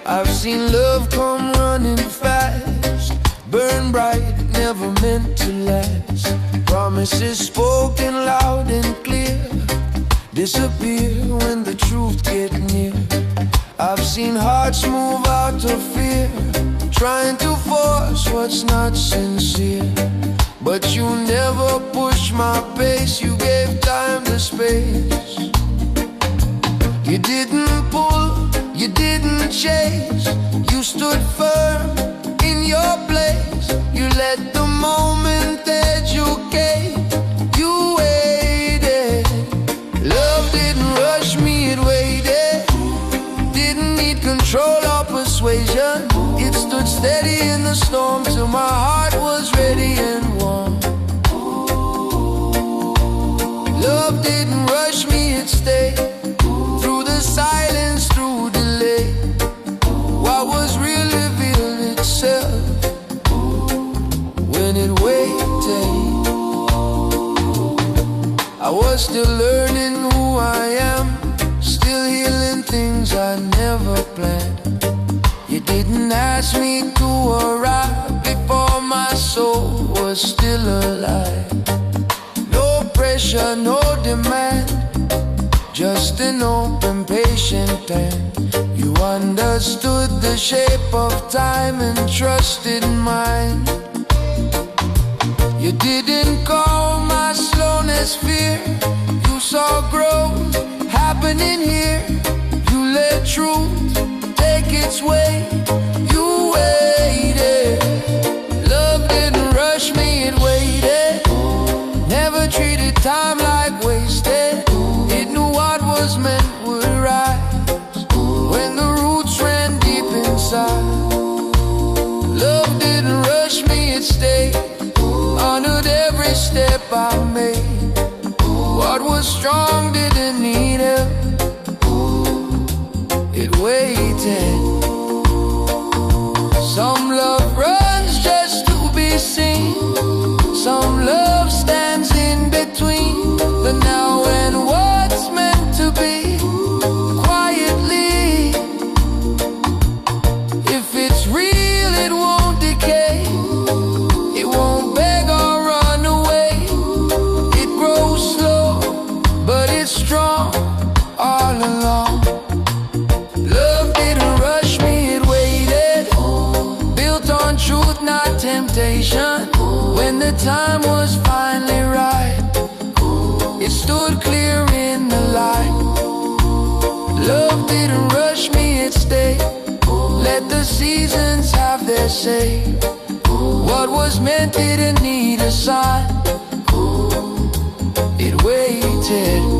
I've seen love come running fast, burn bright, never meant to last. Promises spoken loud and clear disappear when the truth gets near. I've seen hearts move out of fear, trying to force what's not sincere. But you never pushed my pace, you gave time to space. You didn't pull, you didn't chase, you stood firm in your place. You let the moment educate, you waited. Love didn't rush me, it waited. Didn't need control or persuasion. It stood steady in the storm till my heart was ready and warm. Love didn't rush me, it stayed. Through the silence, through delay, what was real revealed itself when it waited. I was still learning who I am, still healing things I never planned. You didn't ask me to arrive before my soul was still alive. No pressure, no demand, just an open, patient hand. You understood the shape of time and trusted mine. You didn't call my slowness fear, you saw growth happening here. You let truth take its way, you waited. Love didn't rush me, it waited. Never treated time like wasted. It knew what was meant would rise when the roots ran deep inside. Love didn't rush me, it stayed. Honored every step I made. What was strong didn't need help, it waited. Some love runs just to be seen, some love stands in between the now and what's meant to be. Quietly, if it's real, it won't decay. It won't beg or run away. It grows slow, but it's strong all along. Love didn't rush me, it waited. Built on truth, not temptation. When the time was finally right, it stood clear in the light. Love didn't rush me, it stayed. Let the seasons have their say. What was meant didn't need a sign, it waited.